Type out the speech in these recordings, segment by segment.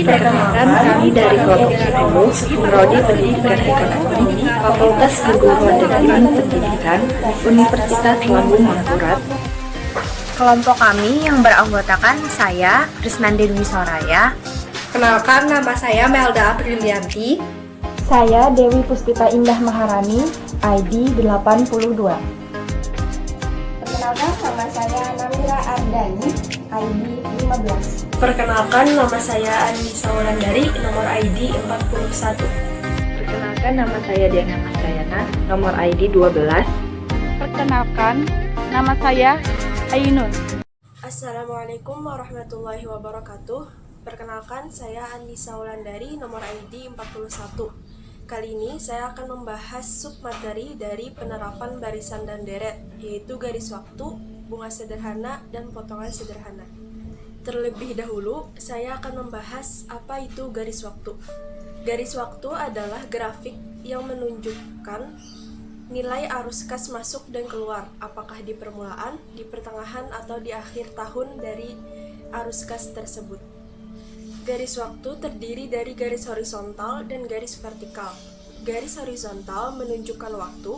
Perkenalkan, kami dari kelompok 10, Prodi Pendidikan Ekonomi, Fakultas Keguruan dan Ilmu Pendidikan, Universitas Lambung Mangkurat. Kelompok kami yang beranggotakan saya, Krisnandi Dwi Soraya. Kenalkan, nama saya Melda Aprilianti. Saya Dewi Puspita Indah Maharani, ID 82. Perkenalkan, nama saya Namira Ardani, ID 15. Perkenalkan, nama saya Anissa Wulandari, nomor ID 41. Perkenalkan, nama saya Diana Masayana, nomor ID 12. Perkenalkan, nama saya Ainun. Assalamualaikum warahmatullahi wabarakatuh. Perkenalkan, saya Anissa Wulandari, nomor ID 41. Kali ini saya akan membahas submateri dari penerapan barisan dan deret, yaitu garis waktu, bunga sederhana, dan potongan sederhana. Terlebih dahulu, saya akan membahas apa itu garis waktu. Garis waktu adalah grafik yang menunjukkan nilai arus kas masuk dan keluar, apakah di permulaan, di pertengahan, atau di akhir tahun dari arus kas tersebut. Garis waktu terdiri dari garis horizontal dan garis vertikal. Garis horizontal menunjukkan waktu,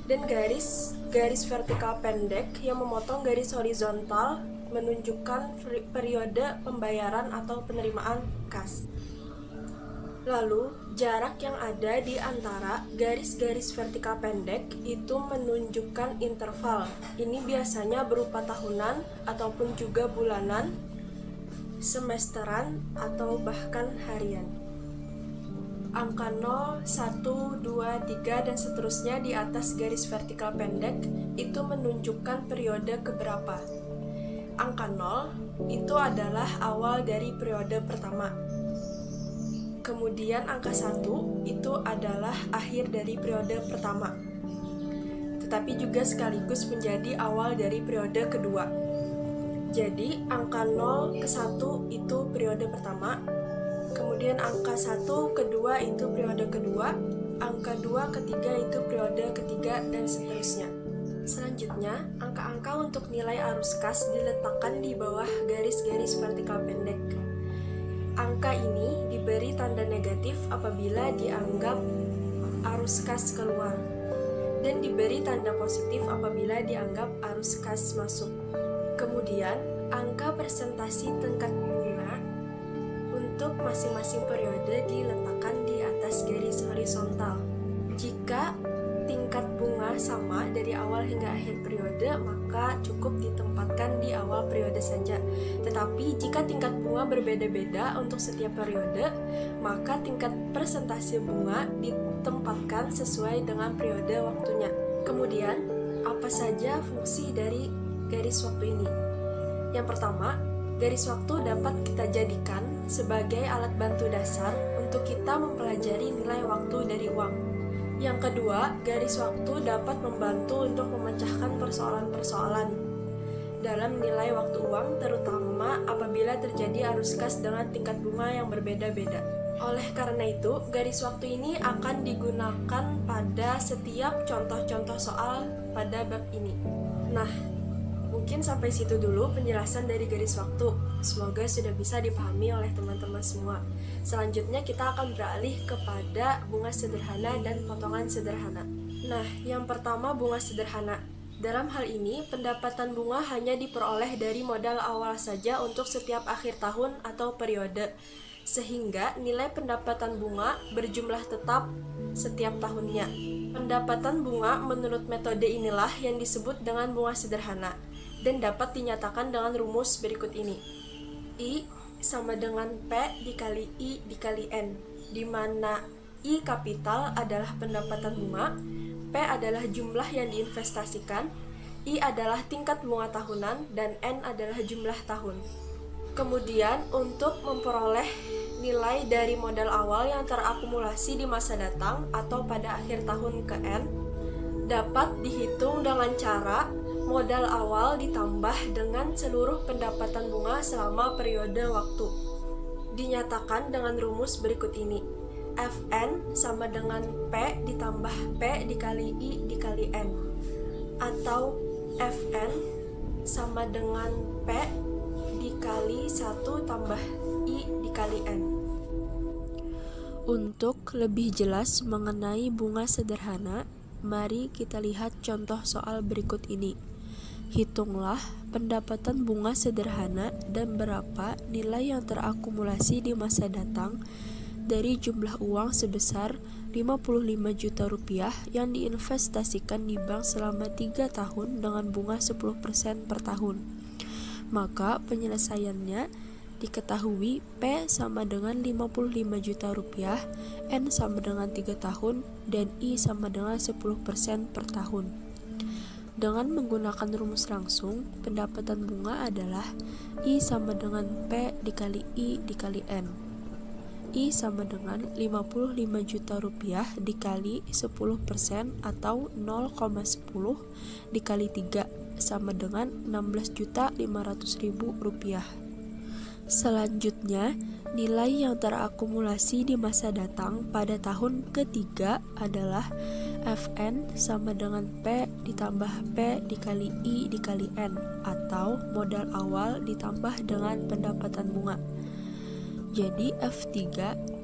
dan garis vertikal pendek yang memotong garis horizontal menunjukkan periode pembayaran atau penerimaan kas. Lalu, jarak yang ada di antara garis-garis vertikal pendek itu menunjukkan interval. Ini biasanya berupa tahunan ataupun juga bulanan, semesteran, atau bahkan harian. Angka 0, 1, 2, 3, dan seterusnya di atas garis vertikal pendek itu menunjukkan periode keberapa. Angka 0 itu adalah awal dari periode pertama. Kemudian angka 1 itu adalah akhir dari periode pertama, tetapi juga sekaligus menjadi awal dari periode kedua. Jadi angka 0 ke 1 itu periode pertama, kemudian angka 1 ke 2 itu periode kedua, angka 2 ke 3 itu periode ketiga, dan seterusnya. Selanjutnya, angka-angka untuk nilai arus kas diletakkan di bawah garis-garis vertikal pendek. Angka ini diberi tanda negatif apabila dianggap arus kas keluar, dan diberi tanda positif apabila dianggap arus kas masuk. Kemudian, angka presentasi tingkat bunga untuk masing-masing periode diletakkan di atas garis horizontal. Jika tingkat bunga sama dari awal hingga akhir periode, maka cukup ditempatkan di awal periode saja. Tetapi jika tingkat bunga berbeda-beda untuk setiap periode, maka tingkat presentasi bunga ditempatkan sesuai dengan periode waktunya. Kemudian, apa saja fungsi dari garis waktu ini? Yang pertama, garis waktu dapat kita jadikan sebagai alat bantu dasar untuk kita mempelajari nilai waktu dari uang. Yang kedua, garis waktu dapat membantu untuk memecahkan persoalan-persoalan dalam nilai waktu uang, terutama apabila terjadi arus kas dengan tingkat bunga yang berbeda-beda. Oleh karena itu, garis waktu ini akan digunakan pada setiap contoh-contoh soal pada bab ini. Nah, mungkin sampai situ dulu penjelasan dari garis waktu. Semoga sudah bisa dipahami oleh teman-teman semua. Selanjutnya kita akan beralih kepada bunga sederhana dan potongan sederhana. Nah, yang pertama bunga sederhana. Dalam hal ini, pendapatan bunga hanya diperoleh dari modal awal saja untuk setiap akhir tahun atau periode, sehingga nilai pendapatan bunga berjumlah tetap setiap tahunnya. Pendapatan bunga menurut metode inilah yang disebut dengan bunga sederhana, dan dapat dinyatakan dengan rumus berikut ini. I sama dengan P dikali I dikali N, di mana I kapital adalah pendapatan bunga, P adalah jumlah yang diinvestasikan, I adalah tingkat bunga tahunan, dan N adalah jumlah tahun. Kemudian, untuk memperoleh nilai dari modal awal yang terakumulasi di masa datang atau pada akhir tahun ke N, dapat dihitung dengan cara modal awal ditambah dengan seluruh pendapatan bunga selama periode waktu. Dinyatakan dengan rumus berikut ini. Fn sama dengan P ditambah P dikali I dikali N, atau Fn sama dengan P dikali 1 tambah I dikali N. Untuk lebih jelas mengenai bunga sederhana, mari kita lihat contoh soal berikut ini. Hitunglah pendapatan bunga sederhana dan berapa nilai yang terakumulasi di masa datang dari jumlah uang sebesar 55 juta rupiah yang diinvestasikan di bank selama 3 tahun dengan bunga 10% per tahun. Maka penyelesaiannya diketahui P sama dengan 55 juta rupiah, N sama dengan 3 tahun, dan I sama dengan 10% per tahun. Dengan menggunakan rumus langsung, pendapatan bunga adalah I sama dengan P dikali I dikali N. I sama dengan 55 juta rupiah dikali 10% atau 0,10 dikali 3 sama dengan 16.500.000 rupiah. Selanjutnya, nilai yang terakumulasi di masa datang pada tahun ketiga adalah Fn sama dengan P ditambah P dikali I dikali N atau modal awal ditambah dengan pendapatan bunga. Jadi F3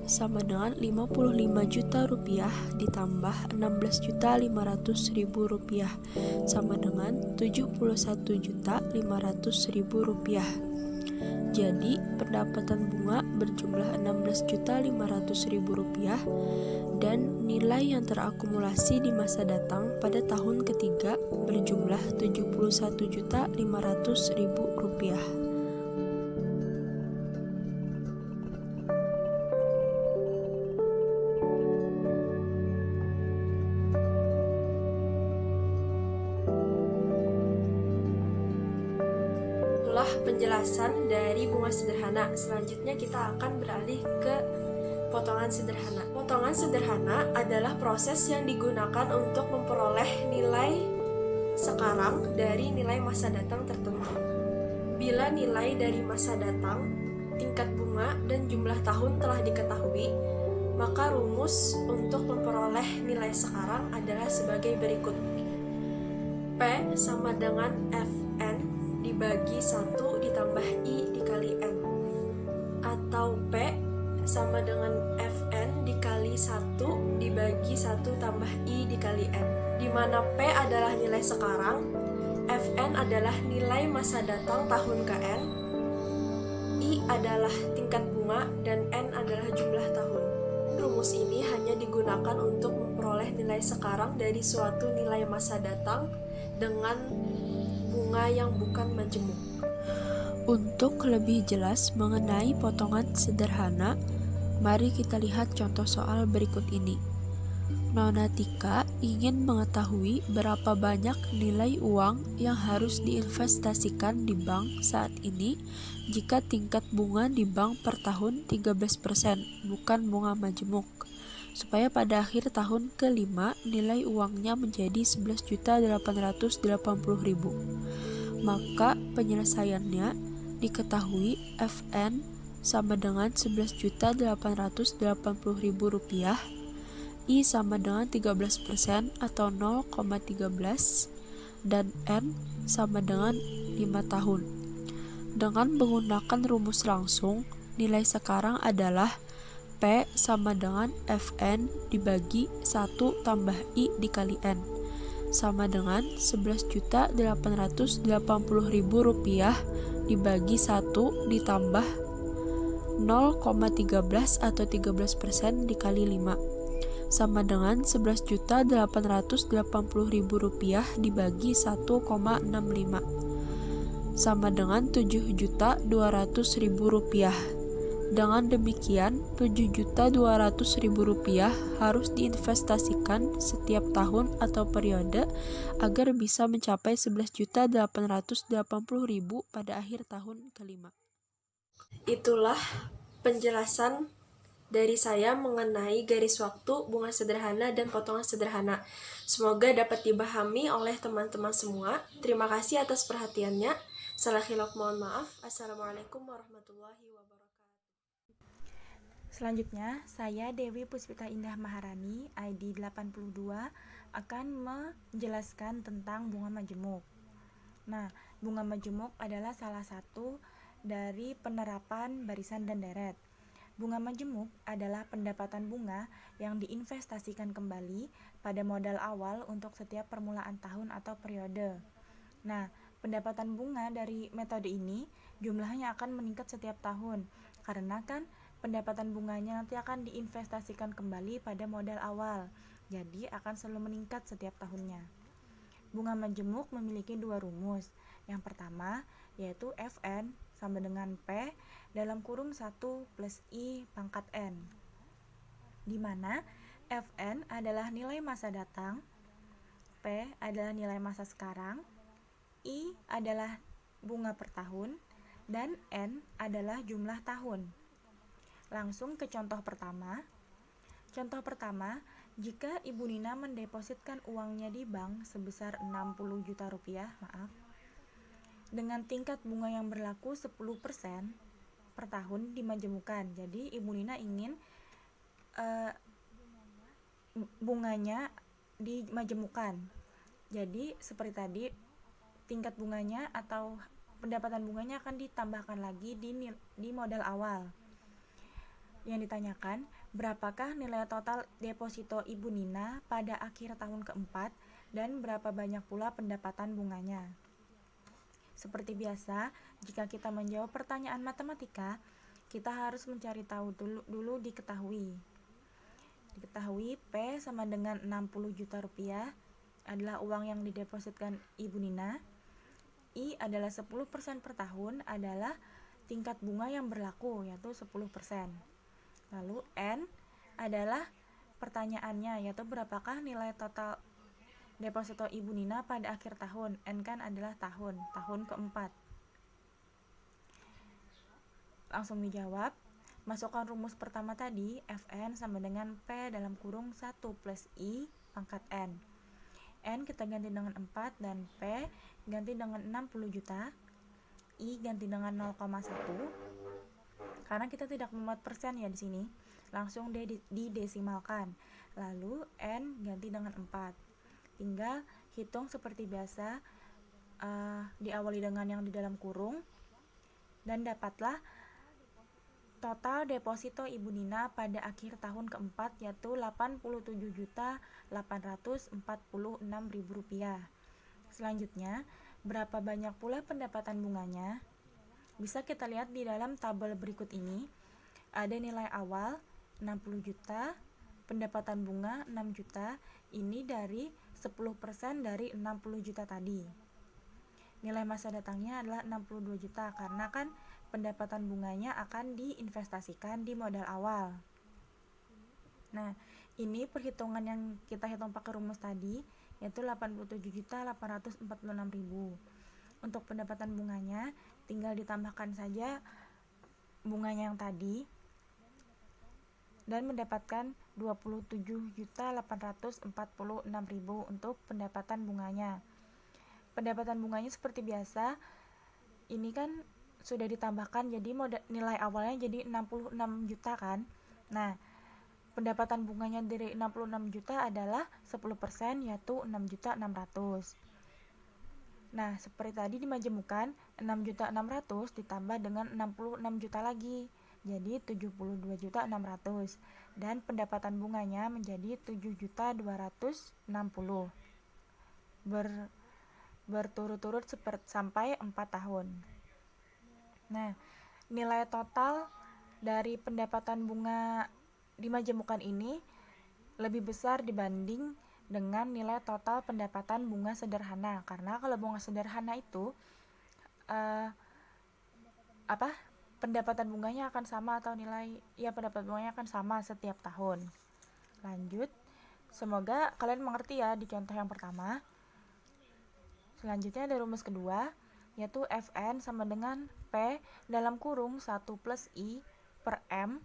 sama dengan 55 juta rupiah ditambah 16.500.000 rupiah sama dengan 71.500.000 rupiah. Jadi pendapatan bunga berjumlah 16.500.000 rupiah dan nilai yang terakumulasi di masa datang pada tahun ketiga berjumlah 71.500.000 rupiah. Penjelasan dari bunga sederhana. Selanjutnya kita akan beralih ke potongan sederhana. Potongan sederhana adalah proses yang digunakan untuk memperoleh nilai sekarang dari nilai masa datang tertentu. Bila nilai dari masa datang, tingkat bunga, dan jumlah tahun telah diketahui, maka rumus untuk memperoleh nilai sekarang adalah sebagai berikut. P sama dengan Fn dibagi 1 ditambah I dikali N, atau P sama dengan Fn dikali 1 dibagi 1 tambah I dikali N, di mana P adalah nilai sekarang, Fn adalah nilai masa datang tahun ke N, I adalah tingkat bunga, dan N adalah jumlah tahun. Rumus ini hanya digunakan untuk memperoleh nilai sekarang dari suatu nilai masa datang dengan bunga yang bukan majemuk. Untuk lebih jelas mengenai potongan sederhana, mari kita lihat contoh soal berikut ini. Nona Tika ingin mengetahui berapa banyak nilai uang yang harus diinvestasikan di bank saat ini jika tingkat bunga di bank per tahun 13%, bukan bunga majemuk, supaya pada akhir tahun kelima nilai uangnya menjadi 11.880.000. Maka penyelesaiannya diketahui Fn sama dengan 11.880.000 rupiah, I sama dengan 13% atau 0,13, dan N sama dengan 5 tahun. Dengan menggunakan rumus langsung, nilai sekarang adalah P sama dengan Fn dibagi 1 tambah I dikali N, sama dengan 11.880.000 rupiah dibagi 1 ditambah 0,13 atau 13% dikali 5, sama dengan 11.880.000 rupiah dibagi 1,65, sama dengan 7.200.000 rupiah. Dengan demikian, 7.200.000 rupiah harus diinvestasikan setiap tahun atau periode agar bisa mencapai 11.880.000 pada akhir tahun kelima. Itulah penjelasan dari saya mengenai garis waktu, bunga sederhana, dan potongan sederhana. Semoga dapat dipahami oleh teman-teman semua. Terima kasih atas perhatiannya. Salah khilaf mohon maaf. Assalamualaikum warahmatullahi wabarakatuh. Selanjutnya, saya Dewi Puspita Indah Maharani, ID 82, akan menjelaskan tentang bunga majemuk. Nah, bunga majemuk adalah salah satu dari penerapan barisan dan deret. Bunga majemuk adalah pendapatan bunga yang diinvestasikan kembali pada modal awal untuk setiap permulaan tahun atau periode. Nah, pendapatan bunga dari metode ini jumlahnya akan meningkat setiap tahun, karena kan pendapatan bunganya nanti akan diinvestasikan kembali pada modal awal, jadi akan selalu meningkat setiap tahunnya. Bunga majemuk memiliki dua rumus. Yang pertama yaitu Fn sama dengan P dalam kurung 1 plus I pangkat N, di mana Fn adalah nilai masa datang, P adalah nilai masa sekarang, I adalah bunga per tahun, dan N adalah jumlah tahun. Langsung ke contoh pertama. Contoh pertama, jika Ibu Nina mendepositkan uangnya di bank sebesar 60 juta rupiah, dengan tingkat bunga yang berlaku 10% per tahun dimajemukan. Jadi Ibu Nina ingin bunganya dimajemukan. Jadi seperti tadi, tingkat bunganya atau pendapatan bunganya akan ditambahkan lagi di modal awal. Yang ditanyakan, berapakah nilai total deposito Ibu Nina pada akhir tahun keempat dan berapa banyak pula pendapatan bunganya? Seperti biasa, jika kita menjawab pertanyaan matematika, kita harus mencari tahu dulu diketahui. Diketahui P sama dengan 60 juta rupiah adalah uang yang didepositkan Ibu Nina. I adalah 10% per tahun adalah tingkat bunga yang berlaku, yaitu 10%. Lalu N adalah pertanyaannya, yaitu berapakah nilai total deposito Ibu Nina pada akhir tahun. N kan adalah tahun keempat. Langsung dijawab. Masukkan rumus pertama tadi, Fn sama dengan P dalam kurung 1 plus I pangkat N. N kita ganti dengan 4 dan P ganti dengan 60 juta. I ganti dengan 0,1. Karena kita tidak memuat persen ya di sini, langsung didesimalkan. Lalu N ganti dengan 4. Tinggal hitung seperti biasa, diawali dengan yang di dalam kurung, dan dapatlah total deposito Ibu Nina pada akhir tahun keempat, yaitu Rp87.846.000. Selanjutnya, berapa banyak pula pendapatan bunganya? Bisa kita lihat di dalam tabel berikut ini. Ada nilai awal 60 juta, pendapatan bunga 6 juta, ini dari 10% dari 60 juta tadi. Nilai masa datangnya adalah 62 juta, karena kan pendapatan bunganya akan diinvestasikan di modal awal. Nah, ini perhitungan yang kita hitung pakai rumus tadi, yaitu 87.846.000. Untuk pendapatan bunganya, tinggal ditambahkan saja bunganya yang tadi, dan mendapatkan 27.846.000 untuk pendapatan bunganya. Pendapatan bunganya seperti biasa, ini kan sudah ditambahkan, jadi nilai awalnya jadi 66 juta kan. Nah, pendapatan bunganya dari 66 juta adalah 10%, yaitu 6.600.000. Nah, seperti tadi dimajemukan, 6.600.000 ditambah dengan 66 juta lagi, jadi 72.600.000, dan pendapatan bunganya menjadi 7.260.000 berturut-turut sampai 4 tahun. Nah, nilai total dari pendapatan bunga dimajemukan ini lebih besar dibanding dengan nilai total pendapatan bunga sederhana, karena kalau bunga sederhana itu pendapatan bunganya akan sama, atau pendapatan bunganya akan sama setiap tahun. Lanjut, semoga kalian mengerti ya di contoh yang pertama. Selanjutnya ada rumus kedua, yaitu Fn sama dengan P dalam kurung 1 plus I per M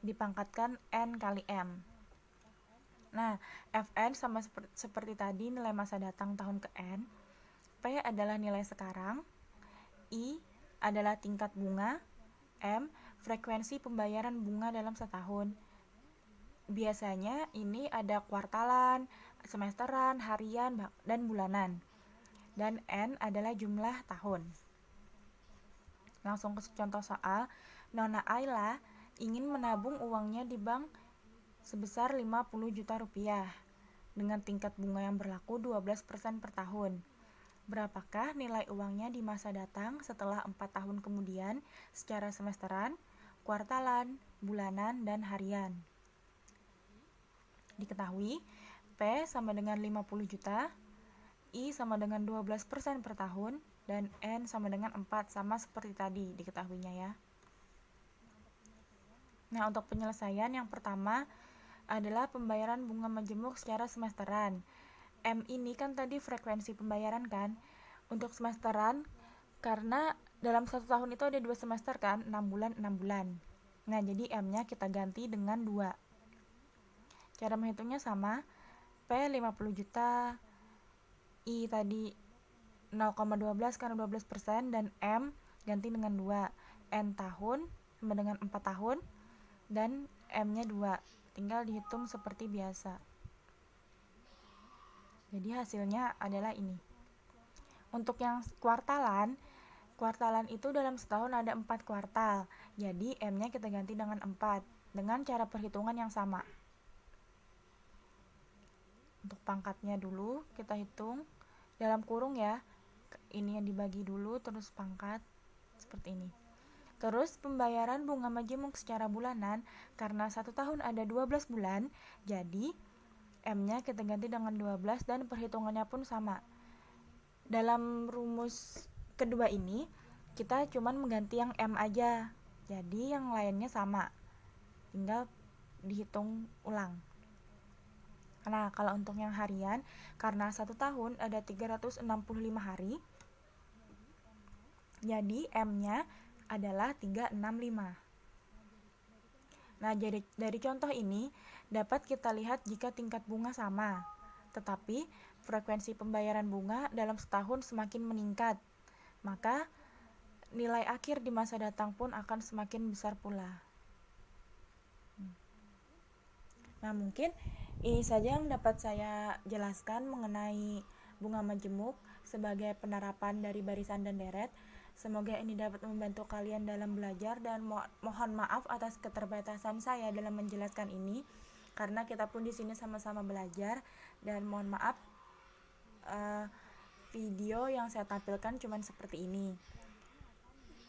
dipangkatkan N kali M. Nah, Fn sama seperti tadi, nilai masa datang tahun ke N. P adalah nilai sekarang, I adalah tingkat bunga, M frekuensi pembayaran bunga dalam setahun. Biasanya ini ada kuartalan, semesteran, harian, dan bulanan. Dan N adalah jumlah tahun. Langsung ke contoh soal. Nona Ayla ingin menabung uangnya di bank sebesar 50 juta rupiah dengan tingkat bunga yang berlaku 12% per tahun. Berapakah nilai uangnya di masa datang setelah 4 tahun kemudian secara semesteran, kuartalan, bulanan, dan harian? Diketahui P sama dengan 50 juta, I sama dengan 12% per tahun, dan N sama dengan 4, sama seperti tadi diketahuinya ya. Nah, untuk penyelesaian yang pertama adalah pembayaran bunga majemuk secara semesteran. M ini kan tadi frekuensi pembayaran kan. Untuk semesteran, karena dalam 1 tahun itu ada 2 semester kan, 6 bulan, 6 bulan. Nah, jadi M-nya kita ganti dengan 2. Cara menghitungnya sama, P 50 juta, I tadi 0,12 karena 12%, dan M ganti dengan 2. N tahun sama dengan 4 tahun, dan M-nya 2. Tinggal dihitung seperti biasa. Jadi hasilnya adalah ini. Untuk yang kuartalan itu dalam setahun ada 4 kuartal. Jadi M-nya kita ganti dengan 4 dengan cara perhitungan yang sama. Untuk pangkatnya dulu kita hitung dalam kurung ya. Ini yang dibagi dulu terus pangkat seperti ini. Terus pembayaran bunga majemuk secara bulanan, karena 1 tahun ada 12 bulan, jadi M-nya kita ganti dengan 12 dan perhitungannya pun sama. Dalam rumus kedua ini, kita cuman mengganti yang M aja, jadi yang lainnya sama. Tinggal dihitung ulang. Nah, kalau untuk yang harian, karena 1 tahun ada 365 hari, jadi M-nya adalah 365. Nah, dari contoh ini dapat kita lihat jika tingkat bunga sama, tetapi frekuensi pembayaran bunga dalam setahun semakin meningkat, maka nilai akhir di masa datang pun akan semakin besar pula. Nah, mungkin ini saja yang dapat saya jelaskan mengenai bunga majemuk sebagai penerapan dari barisan dan deret. Semoga ini dapat membantu kalian dalam belajar, dan mohon maaf atas keterbatasan saya dalam menjelaskan ini karena kita pun di sini sama-sama belajar, dan mohon maaf video yang saya tampilkan cuman seperti ini.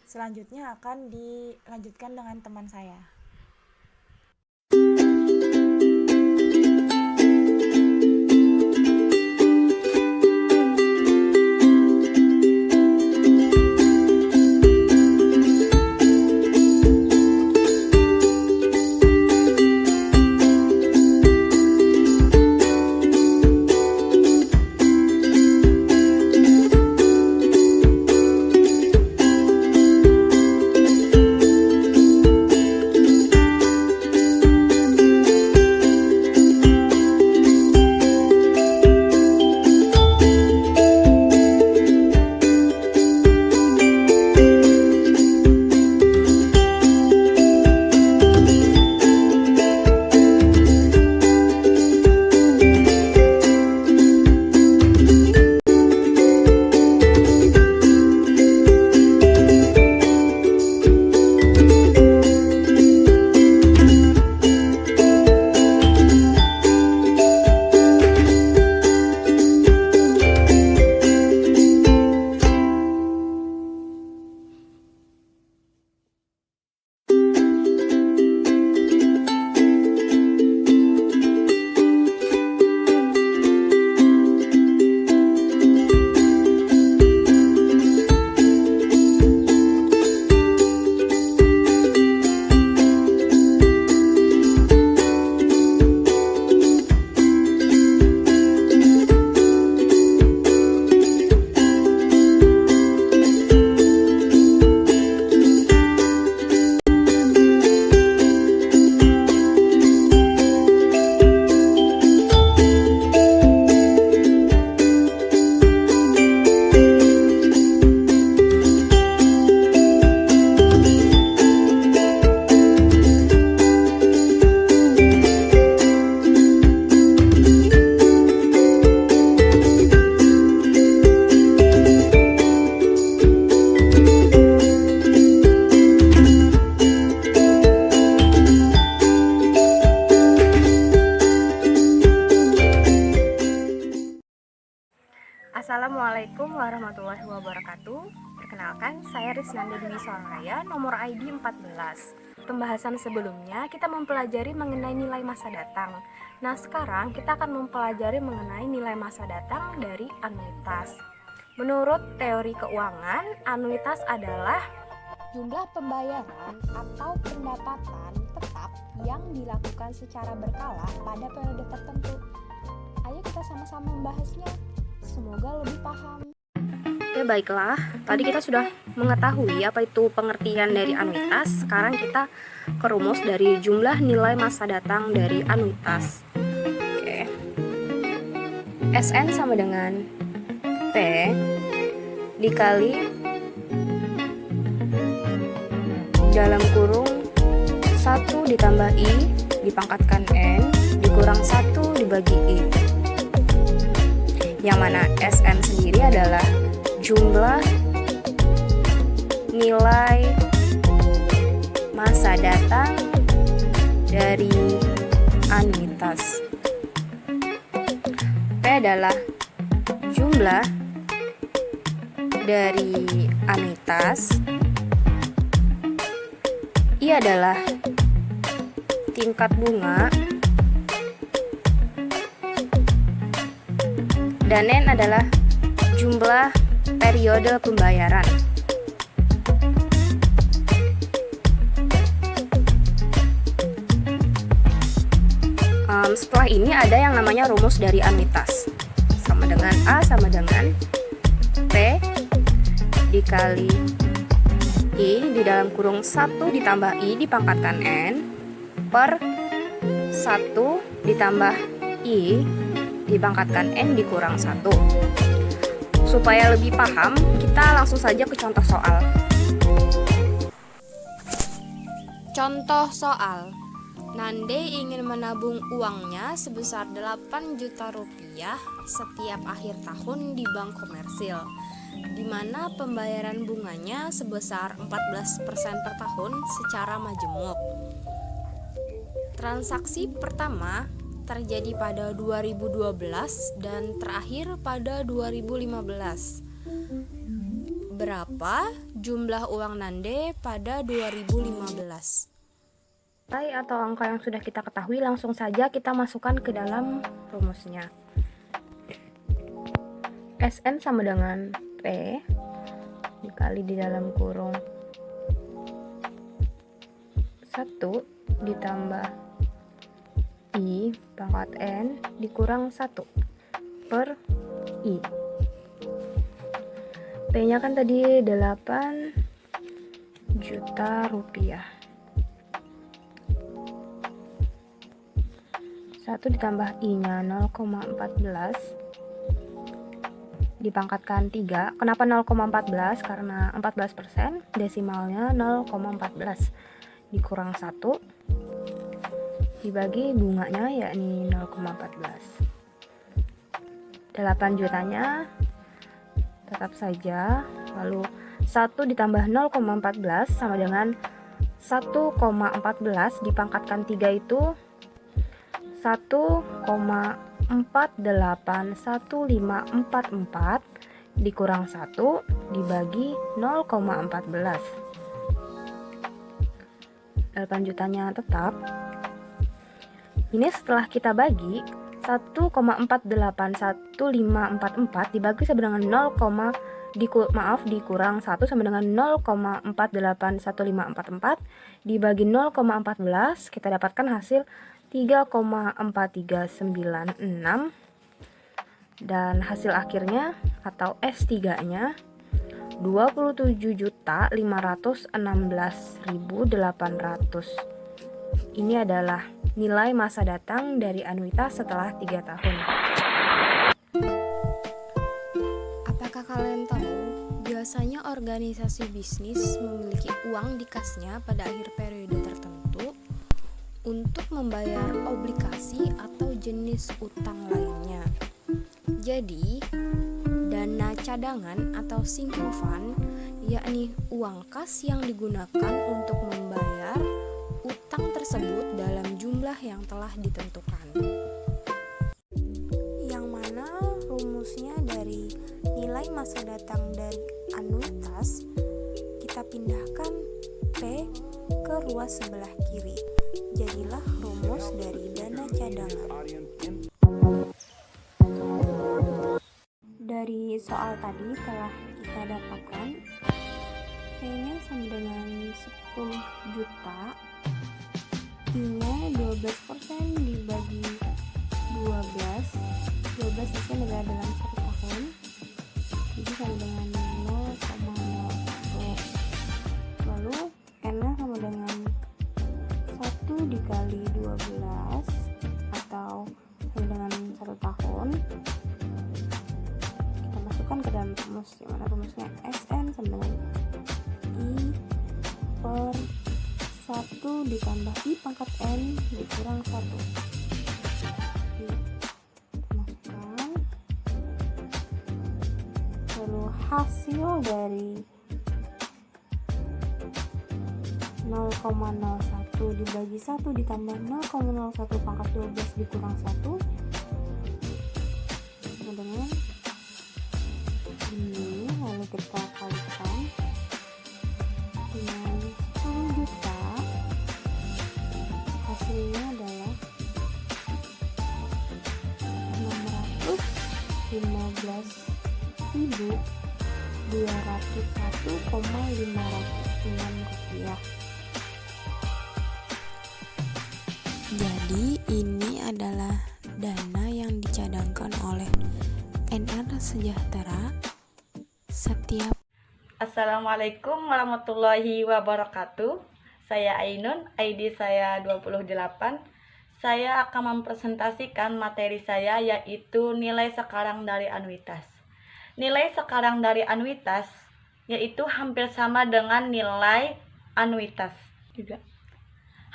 Selanjutnya akan dilanjutkan dengan teman saya. Assalamualaikum warahmatullahi wabarakatuh. Perkenalkan, saya Risnanda Dwi Soraya, nomor ID 14. Pembahasan sebelumnya kita mempelajari mengenai nilai masa datang. Nah, sekarang kita akan mempelajari mengenai nilai masa datang dari anuitas. Menurut teori keuangan, anuitas adalah Jumlah pembayaran atau pendapatan tetap yang dilakukan secara berkala pada periode tertentu. Ayo kita sama-sama membahasnya. Semoga lebih paham. Oke, baiklah. Tadi kita sudah mengetahui apa itu pengertian dari anuitas. Sekarang kita ke rumus dari jumlah nilai masa datang dari anuitas. Oke. SN sama dengan P dikali dalam kurung 1 ditambah I dipangkatkan N dikurang 1 dibagi I. Yang mana SN sendiri adalah jumlah nilai masa datang dari anuitas. P adalah jumlah dari anuitas. I adalah tingkat bunga dan N adalah jumlah periode pembayaran. Setelah ini ada yang namanya rumus dari anuitas, sama dengan A sama dengan P dikali I di dalam kurung 1 ditambah I dipangkatkan N per 1 ditambah I dipangkatkan N dikurang 1. Supaya lebih paham, kita langsung saja ke contoh soal. Contoh soal. Nande ingin menabung uangnya sebesar 8 juta rupiah setiap akhir tahun di bank komersil, di mana pembayaran bunganya sebesar 14% per tahun secara majemuk. Transaksi pertama terjadi pada 2012 dan terakhir pada 2015. Berapa jumlah uang Nande pada 2015? Nilai atau angka yang sudah kita ketahui langsung saja kita masukkan ke dalam rumusnya. SN sama dengan P dikali di dalam kurung 1 ditambah I pangkat N dikurang 1 per I. P nya kan tadi 8 juta rupiah. 1 ditambah I nya 0,14 dipangkatkan 3. Kenapa 0,14? Karena 14%, desimalnya 0,14 dikurang 1 dibagi bunganya yakni 0,14. 8 jutanya tetap saja, lalu 1 ditambah 0,14 sama dengan 1,14 dipangkatkan 3 itu 1,481544 dikurang 1 dibagi 0,14. 8 jutanya tetap. Ini setelah kita bagi 1,481544 dibagi sama dengan dikurang 1 sama dengan 0,481544 dibagi 0,14, kita dapatkan hasil 3,4396 dan hasil akhirnya atau S3 nya 27.516.800. Ini adalah nilai masa datang dari anuitas setelah 3 tahun. Apakah kalian tahu, biasanya organisasi bisnis memiliki uang di kasnya pada akhir periode tertentu untuk membayar obligasi atau jenis utang lainnya. Jadi, dana cadangan atau sinking fund, yakni uang kas yang digunakan untuk membayar utang tersebut dalam jumlah yang telah ditentukan. Yang mana rumusnya dari nilai masa datang dari anuitas, kita pindahkan P ke ruas sebelah kiri. Jadilah rumus dari dana cadangan. Dari soal tadi telah kita dapatkan P-nya sama dengan 10 juta, I-nya 12% dibagi 12 itu adalah dalam 1 tahun, jadi sama dengan 0,01. Lalu N-nya sama dengan 1 dikali 12 atau sama dengan 1 tahun. Kita masukkan ke dalam rumus, dimana rumusnya Sn sama dengan I per 1 ditambah I pangkat N dikurang 1. Masukkan. Lalu hasil dari 0,01 dibagi 1 ditambah 0,01 pangkat 12 dikurang 1 sama dengan ini. Lalu kita kalikan dengan 10 juta, hasilnya adalah 615.201,506 rupiah. Jadi ini adalah dana yang dicadangkan oleh NR Sejahtera setiap. Assalamualaikum warahmatullahi wabarakatuh. Saya Ainun, ID saya 28. Saya akan mempresentasikan materi saya, yaitu nilai sekarang dari anuitas. Nilai sekarang dari anuitas yaitu hampir sama dengan nilai anuitas juga.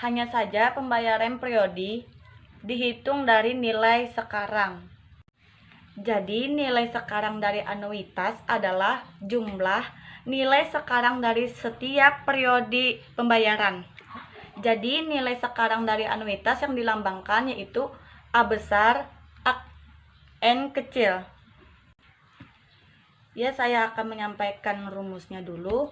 Hanya saja pembayaran periodi dihitung dari nilai sekarang. Jadi nilai sekarang dari anuitas adalah jumlah nilai sekarang dari setiap periode pembayaran. Jadi nilai sekarang dari anuitas yang dilambangkan yaitu A besar, N kecil. Ya, saya akan menyampaikan rumusnya dulu.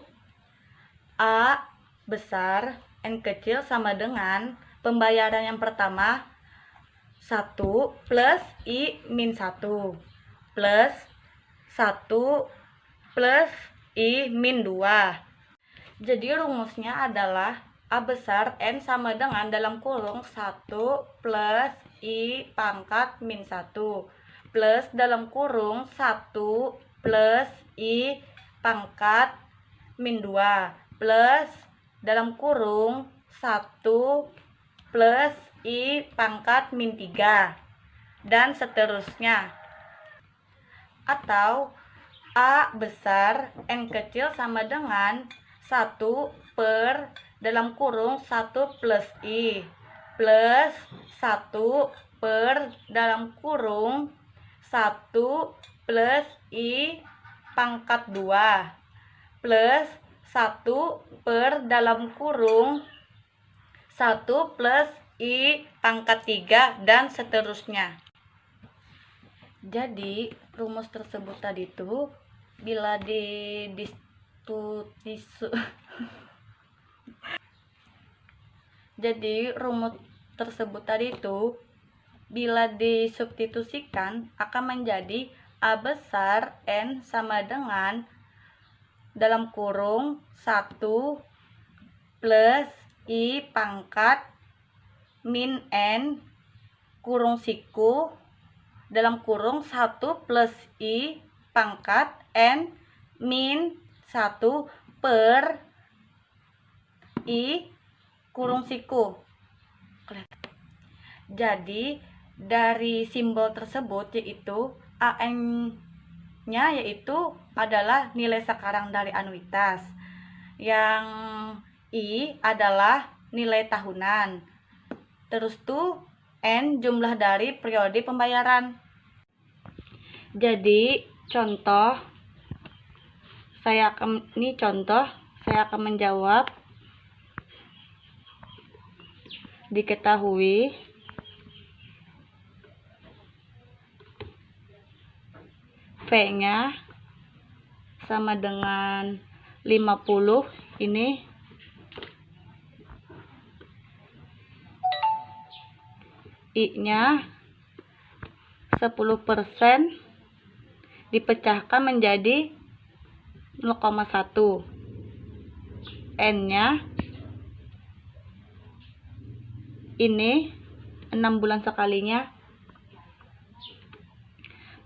A besar, N kecil sama dengan pembayaran yang pertama 1 plus I min 1 plus 1 plus I min 2. Jadi rumusnya adalah A besar N sama dengan dalam kurung 1 plus I pangkat min 1 plus dalam kurung 1 plus I pangkat min 2 plus dalam kurung 1 plus I pangkat min 3 dan seterusnya. Atau A besar N kecil sama dengan 1 per dalam kurung 1 plus I plus 1 per dalam kurung 1 plus I pangkat 2 plus 1 per dalam kurung 1 plus I pangkat 3 dan seterusnya. Jadi rumus tersebut tadi itu bila Jadi rumus tersebut tadi itu bila disubstitusikan akan menjadi A besar N sama dengan dalam kurung 1 plus I pangkat min N kurung siku dalam kurung 1 plus I pangkat N min 1 per I kurung siku. Jadi dari simbol tersebut yaitu AN-nya yaitu adalah nilai sekarang dari anuitas. Yang I adalah nilai tahunan. Terus tuh N jumlah dari periode pembayaran. Jadi contoh saya akan menjawab. Diketahui V-nya sama dengan 50. Ini I-nya 10% dipecahkan menjadi 0,1. N-nya ini 6 bulan sekalinya.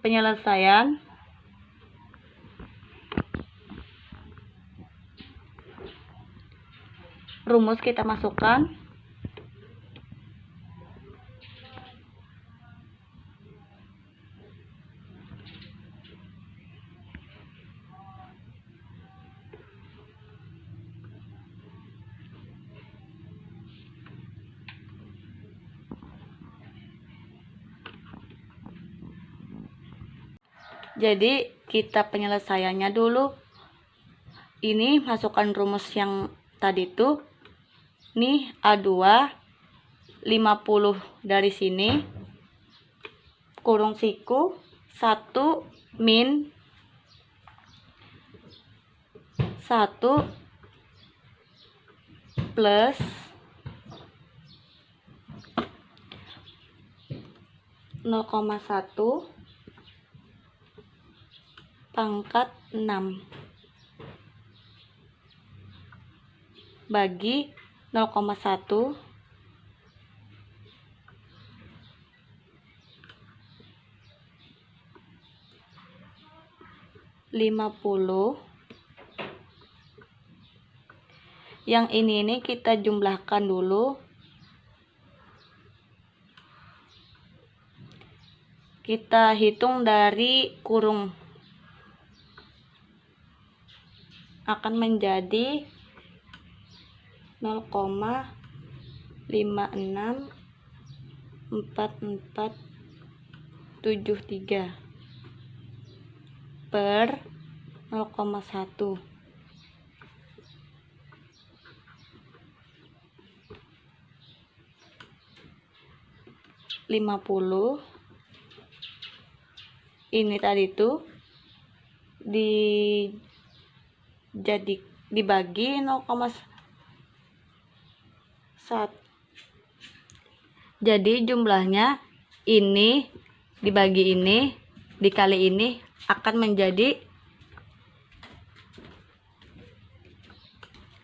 Penyelesaian rumus kita masukkan. Jadi kita penyelesaiannya dulu. Ini masukkan rumus yang tadi tuh. Nih A2 50 dari sini kurung siku 1 min 1 plus 0,1 pangkat 6 bagi 0,1 50. Yang ini kita jumlahkan dulu. Kita hitung dari kurung. Akan menjadi 0,564473 per 0,1. Ini tadi tuh dibagi 0,1. Jadi jumlahnya ini dibagi ini dikali ini akan menjadi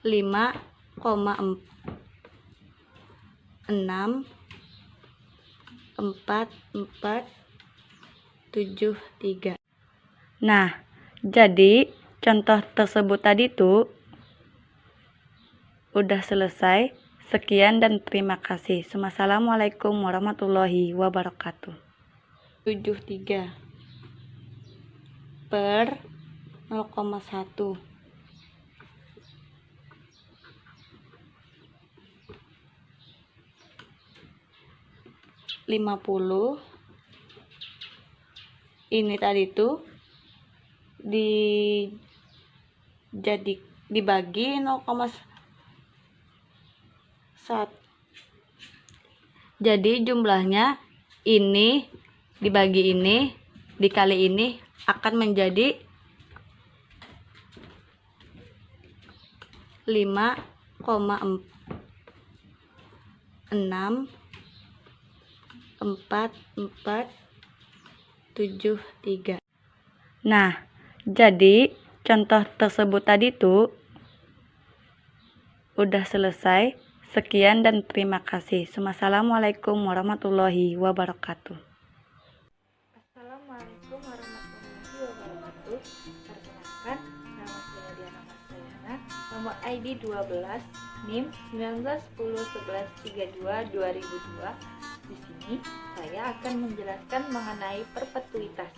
5,6473. Nah, jadi contoh tersebut tadi tuh udah selesai. Sekian dan terima kasih. Wassalamualaikum warahmatullahi wabarakatuh. 73 per 0,1. Ini tadi tuh dibagi 0,1. Jadi jumlahnya ini dibagi ini dikali ini akan menjadi 5,6473. Nah, jadi contoh tersebut tadi tuh udah selesai. Sekian dan terima kasih. Wassalamualaikum warahmatullahi wabarakatuh. Assalamualaikum warahmatullahi wabarakatuh. Perkenalkan, nama saya Diana Martayana, nomor ID 12, NIM 19101132 2002. Di sini saya akan menjelaskan mengenai perpetuitas.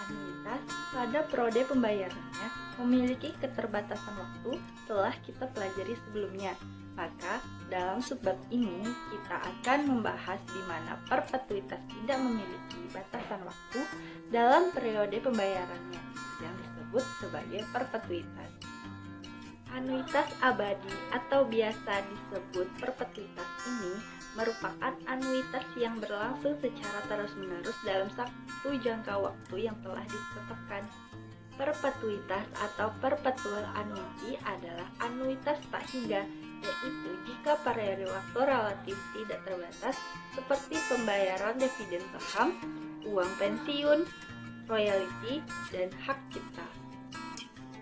Anuitas pada periode pembayarannya memiliki keterbatasan waktu telah kita pelajari sebelumnya. Maka dalam subbab ini kita akan membahas di mana perpetuitas tidak memiliki batasan waktu dalam periode pembayarannya yang disebut sebagai perpetuitas. Anuitas abadi atau biasa disebut perpetuitas ini merupakan anuitas yang berlangsung secara terus-menerus dalam satu jangka waktu yang telah ditetapkan. Perpetuitas atau perpetual annuity adalah anuitas tak hingga, yaitu jika periode waktu relatif tidak terbatas seperti pembayaran dividen saham, uang pensiun, royalti, dan hak cipta.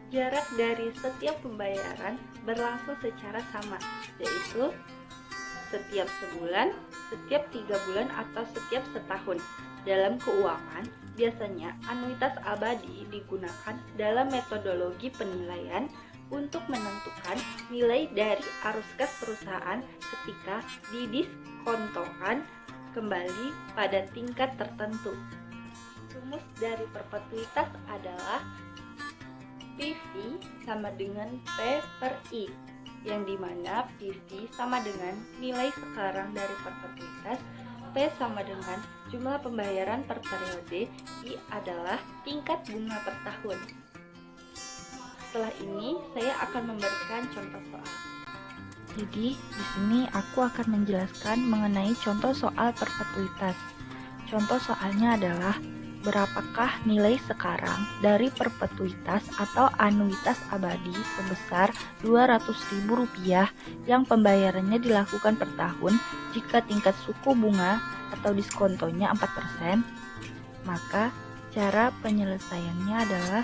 Jarak dari setiap pembayaran berlangsung secara sama, yaitu setiap sebulan, setiap 3 bulan, atau setiap setahun. Dalam keuangan, biasanya anuitas abadi digunakan dalam metodologi penilaian untuk menentukan nilai dari arus kas perusahaan ketika didiskontokan kembali pada tingkat tertentu. Rumus dari perpetuitas adalah PV sama dengan P per I, yang dimana PV sama dengan nilai sekarang dari perpetuitas, P sama dengan jumlah pembayaran per periode, I adalah tingkat bunga per tahun. Setelah ini, saya akan memberikan contoh soal. Jadi, di sini aku akan menjelaskan mengenai contoh soal perpetuitas. Contoh soalnya adalah berapakah nilai sekarang dari perpetuitas atau anuitas abadi sebesar Rp200.000 yang pembayarannya dilakukan per tahun jika tingkat suku bunga atau diskontonya 4%, maka cara penyelesaiannya adalah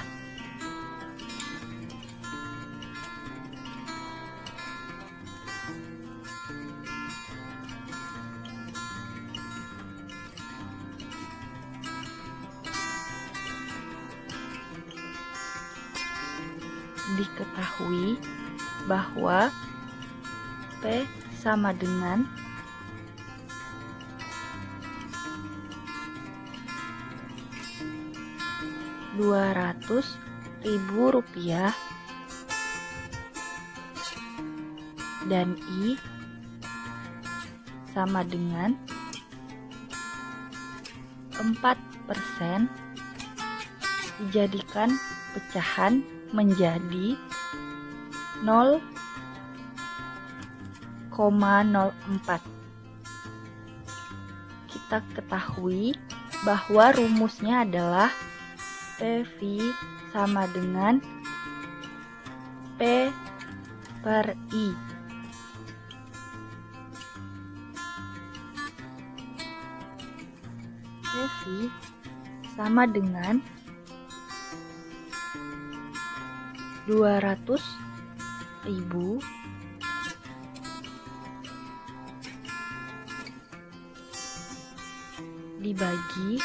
diketahui bahwa P sama dengan Rp200.000 dan I sama dengan 4% dijadikan pecahan menjadi 0,04. Kita ketahui bahwa rumusnya adalah PV sama dengan P per I. PV sama dengan 200.000 dibagi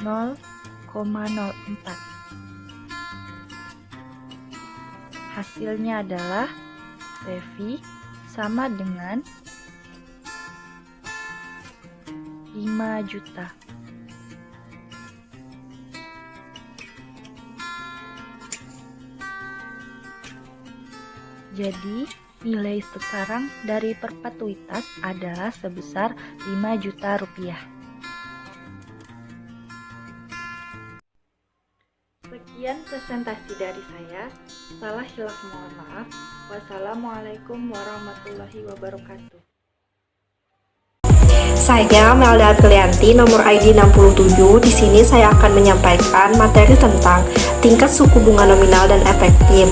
0,04. Hasilnya adalah PV sama dengan 5 juta. Jadi, nilai sekarang dari perpetuitas adalah sebesar 5 juta rupiah. Sekian presentasi dari saya. Salah hilaf mohon maaf. Wassalamualaikum warahmatullahi wabarakatuh. Saya Melda Aprilianti, nomor ID 67. Di sini saya akan menyampaikan materi tentang tingkat suku bunga nominal dan efektif.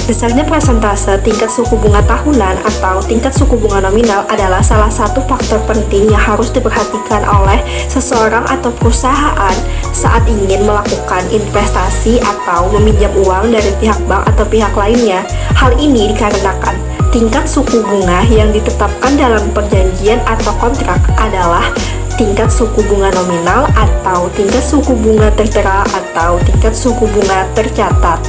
Besarnya persentase tingkat suku bunga tahunan atau tingkat suku bunga nominal adalah salah satu faktor penting yang harus diperhatikan oleh seseorang atau perusahaan saat ingin melakukan investasi atau meminjam uang dari pihak bank atau pihak lainnya. Hal ini dikarenakan tingkat suku bunga yang ditetapkan dalam perjanjian atau kontrak adalah tingkat suku bunga nominal atau tingkat suku bunga tertera atau tingkat suku bunga tercatat.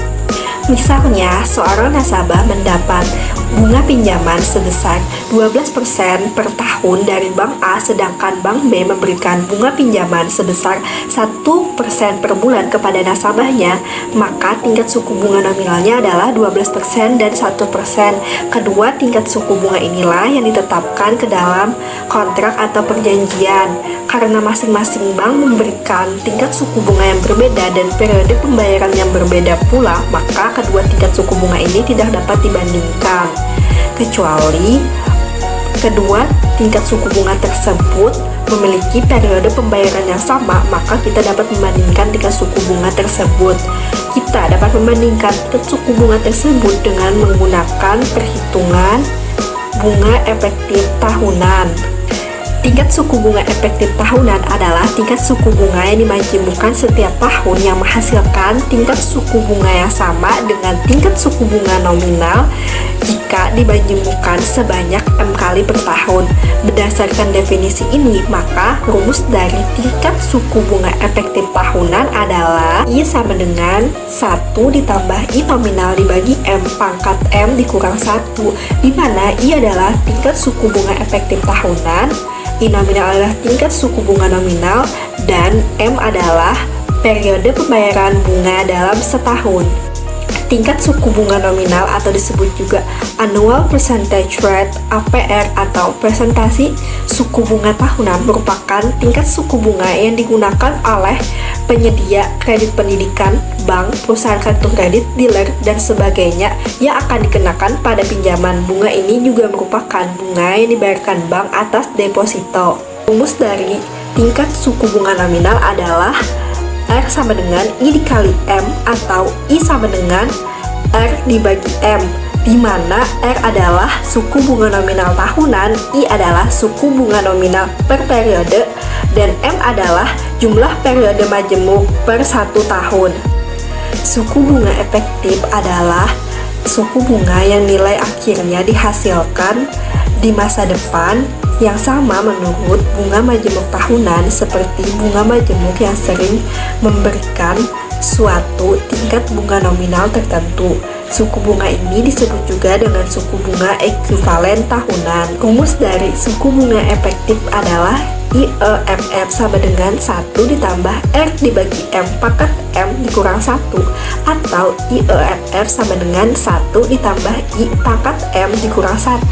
Misalnya, seorang nasabah mendapat bunga pinjaman sebesar 12% per tahun dari Bank A, sedangkan Bank B memberikan bunga pinjaman sebesar 1% per bulan kepada nasabahnya, maka tingkat suku bunga nominalnya adalah 12% dan 1%. Kedua tingkat suku bunga inilah yang ditetapkan ke dalam kontrak atau perjanjian. Karena masing-masing bank memberikan tingkat suku bunga yang berbeda dan periode pembayaran yang berbeda pula, maka kedua tingkat suku bunga ini tidak dapat dibandingkan, kecuali kedua tingkat suku bunga tersebut memiliki periode pembayaran yang sama, maka kita dapat membandingkan tingkat suku bunga tersebut. Kita dapat membandingkan tingkat suku bunga tersebut dengan menggunakan perhitungan bunga efektif tahunan. Tingkat suku bunga efektif tahunan adalah tingkat suku bunga yang dimajemukkan setiap tahun yang menghasilkan tingkat suku bunga yang sama dengan tingkat suku bunga nominal jika dimajemukkan sebanyak M kali per tahun. Berdasarkan definisi ini, maka rumus dari tingkat suku bunga efektif tahunan adalah I sama dengan 1 ditambah I nominal dibagi M pangkat M dikurang 1, di mana I adalah tingkat suku bunga efektif tahunan, I nominal adalah tingkat suku bunga nominal, dan M adalah periode pembayaran bunga dalam setahun. Tingkat suku bunga nominal atau disebut juga Annual Percentage Rate APR atau presentasi suku bunga tahunan merupakan tingkat suku bunga yang digunakan oleh penyedia kredit pendidikan, bank, perusahaan kartu kredit, dealer, dan sebagainya yang akan dikenakan pada pinjaman. Bunga ini juga merupakan bunga yang dibayarkan bank atas deposito. Rumus dari tingkat suku bunga nominal adalah R sama dengan I dikali M atau I sama dengan R dibagi M, di mana R adalah suku bunga nominal tahunan, I adalah suku bunga nominal per periode, dan M adalah jumlah periode majemuk per 1 tahun. Suku bunga efektif adalah suku bunga yang nilai akhirnya dihasilkan di masa depan yang sama menurut bunga majemuk tahunan, seperti bunga majemuk yang sering memberikan suatu tingkat bunga nominal tertentu. Suku bunga ini disebut juga dengan suku bunga ekuivalen tahunan. Rumus dari suku bunga efektif adalah IEFF sama dengan 1 ditambah R dibagi M pangkat M dikurang 1, atau IEFF sama dengan 1 ditambah I pangkat M dikurang 1,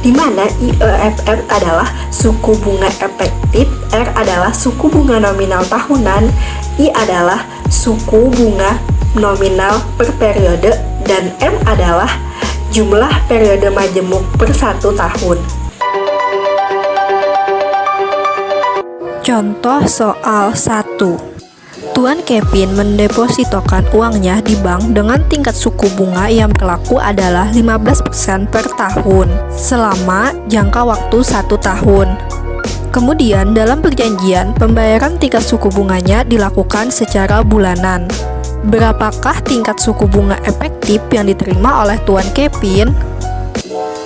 di mana IEFF adalah suku bunga efektif, R adalah suku bunga nominal tahunan, I adalah suku bunga nominal per periode, dan M adalah jumlah periode majemuk per 1 tahun. Contoh soal 1. Tuan Kevin mendepositokan uangnya di bank dengan tingkat suku bunga yang berlaku adalah 15% per tahun selama jangka waktu 1 tahun. Kemudian dalam perjanjian, pembayaran tingkat suku bunganya dilakukan secara bulanan. Berapakah tingkat suku bunga efektif yang diterima oleh Tuan Kevin?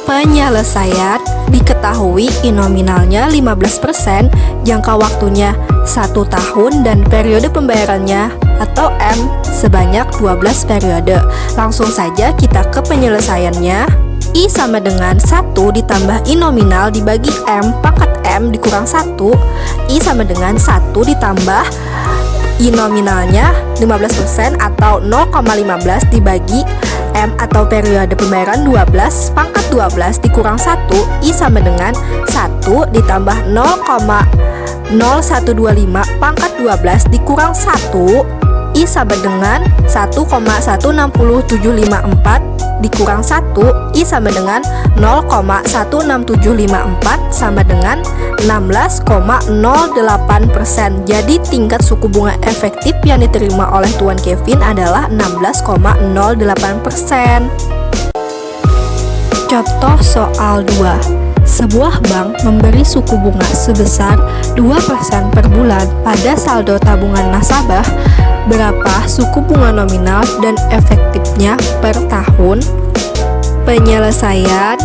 Penyelesaian diketahui I nominalnya 15%, jangka waktunya 1 tahun, dan periode pembayarannya atau M sebanyak 12 periode. Langsung saja kita ke penyelesaiannya. I sama dengan 1 ditambah I nominal dibagi M pangkat M dikurang 1. I sama dengan 1 ditambah I nominalnya 15% atau 0,15 dibagi M atau periode pembayaran 12 pangkat 12 dikurang 1, I sama dengan 1 ditambah 0,0125 pangkat 12 dikurang 1, I sama dengan 1,16754 dikurang 1, I sama dengan 0,16754 sama dengan 16,08%. Jadi tingkat suku bunga efektif yang diterima oleh Tuan Kevin adalah 16,08%. Contoh soal 2. Sebuah bank memberi suku bunga sebesar 2% per bulan pada saldo tabungan nasabah. Berapa suku bunga nominal dan efektifnya per tahun? Penyelesaian.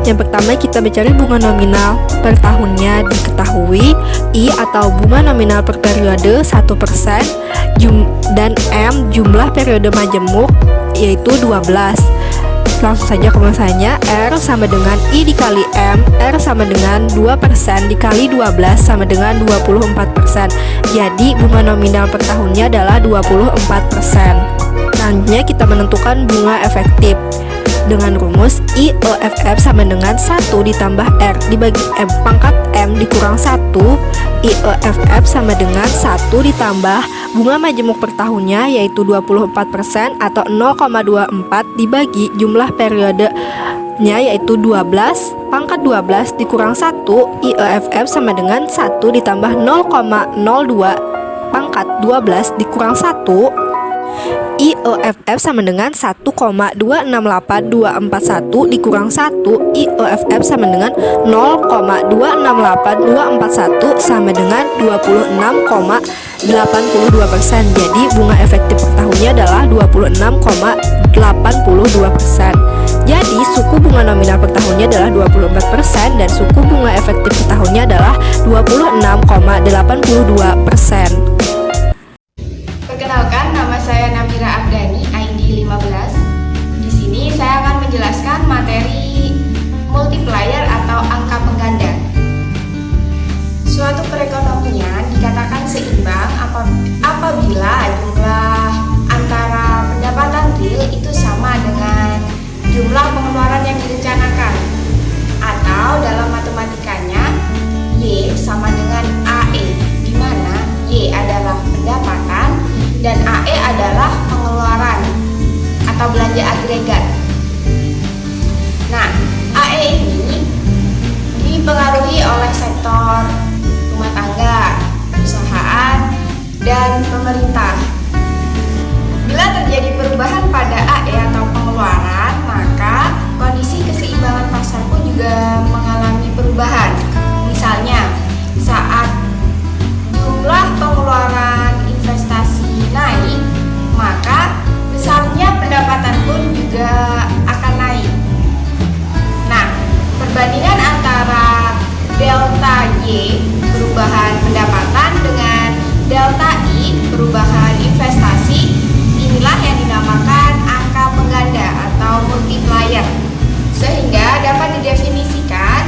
Yang pertama, kita mencari bunga nominal per tahunnya. Diketahui I atau bunga nominal per periode 1%, dan M jumlah periode majemuk yaitu 12. Langsung saja ke masanya. R sama dengan I dikali M. R sama dengan 2% dikali 12 sama dengan 24%. Jadi bunga nominal per tahunnya adalah 24%. Selanjutnya kita menentukan bunga efektif. dengan rumus IEFF sama dengan 1 ditambah R dibagi M pangkat M dikurang 1. IEFF sama dengan 1 ditambah bunga majemuk per tahunnya yaitu 24% atau 0,24 dibagi jumlah periodenya yaitu 12 pangkat 12 dikurang 1. IEFF sama dengan 1 ditambah 0,02 pangkat 12 dikurang 1. IEFF sama dengan 1,268241 dikurang 1. IEFF sama dengan 0,268241 sama dengan 26,82%. Jadi bunga efektif per tahunnya adalah 26,82%. Jadi suku bunga nominal per tahunnya adalah 24% dan suku bunga efektif per tahunnya adalah 26,82%. Perkenalkan, nama saya Namira Abdani, ID 15. Di sini saya akan menjelaskan materi multiplier atau angka pengganda. Suatu perekonomian dikatakan seimbang apabila jumlah antara pendapatan real itu sama dengan jumlah pengeluaran yang direncanakan. Atau dalam matematikanya, Y sama dengan AE, di mana Y adalah pendapatan dan AE adalah pengeluaran atau belanja agregat. Nah, AE ini dipengaruhi oleh sektor rumah tangga, perusahaan, dan pemerintah. Bila terjadi perubahan pada AE atau pengeluaran, maka kondisi keseimbangan pasar pun juga mengalami perubahan. Misalnya, saat jumlah pengeluaran investasi naik, maka besarnya pendapatan pun juga akan naik. Nah, perbandingan antara delta Y perubahan pendapatan dengan delta I perubahan investasi, inilah yang dinamakan angka pengganda atau multiplier. Sehingga dapat didefinisikan,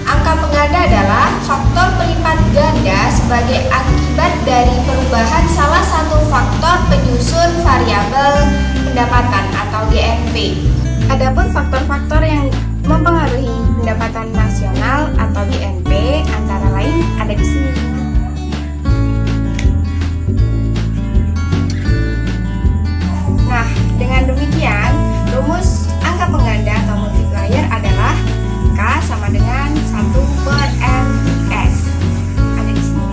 angka pengganda adalah faktor pelipat ganda sebagai akibat dari perubahan salah satu faktor penyusun variabel pendapatan atau GNP. Adapun faktor-faktor yang mempengaruhi pendapatan nasional atau GNP antara lain ada di sini. Nah, dengan demikian, rumus angka pengganda atau multiplier adalah K sama dengan 1/MPS. Ada di sini.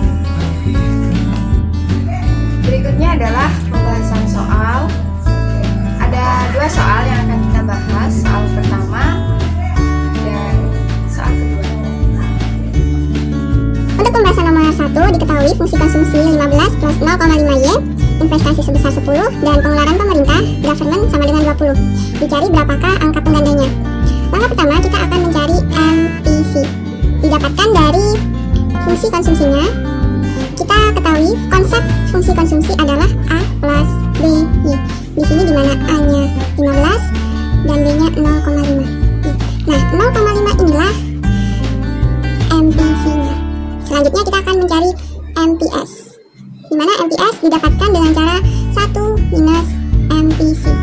Berikutnya adalah pembahasan soal. Ada 2 soal yang akan kita bahas. Soal pertama dan soal kedua. Untuk pembahasan nomor 1, diketahui fungsi konsumsi 15 plus 0,5Y, investasi sebesar 10, dan pengeluaran pemerintah, government sama dengan 20. Dicari berapakah angka penggandanya. Langkah pertama, kita akan mencari MPC. Didapatkan dari fungsi konsumsinya. Kita ketahui konsep fungsi konsumsi adalah A plus BY. Di sini dimana A-nya 15 dan B-nya 0,5. Nah, 0,5 inilah MPC-nya. Selanjutnya kita akan mencari MPS. Di mana MPS didapatkan dengan cara 1 minus MPC.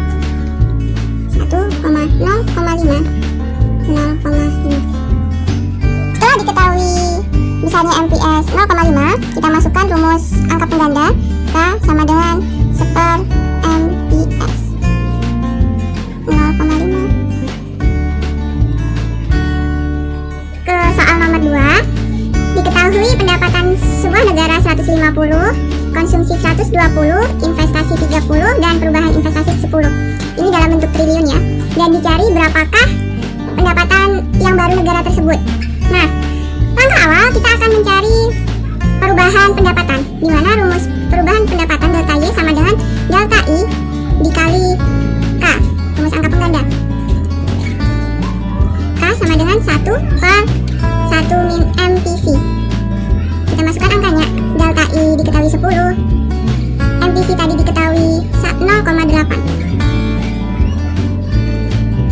0,5. Setelah diketahui besarnya MPS 0,5, kita masukkan rumus angka pengganda K sama dengan 1/MPS 0,5. Ke soal nomor 2, diketahui pendapatan sebuah negara 150, konsumsi 120, investasi 30, dan perubahan investasi 10. Ini dalam bentuk triliun ya. Dan dicari berapakah pendapatan yang baru negara tersebut. Nah, langkah awal kita akan mencari perubahan pendapatan, di mana rumus perubahan pendapatan delta Y sama dengan delta I dikali K, rumus angka pengganda. K sama dengan 1/1 min MPC. Kita masukkan angkanya. Delta I diketahui 10, MPC tadi diketahui 0,8.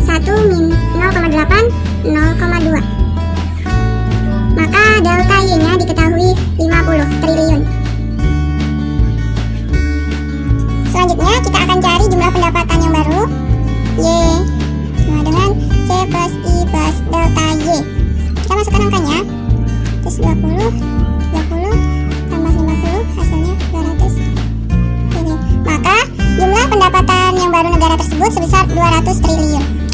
1 min 0,8, 0,2. Maka delta Y-nya diketahui 50 triliun. 30 tambah 50 hasilnya 200 triliun. Maka jumlah pendapatan yang baru negara tersebut sebesar 200 triliun.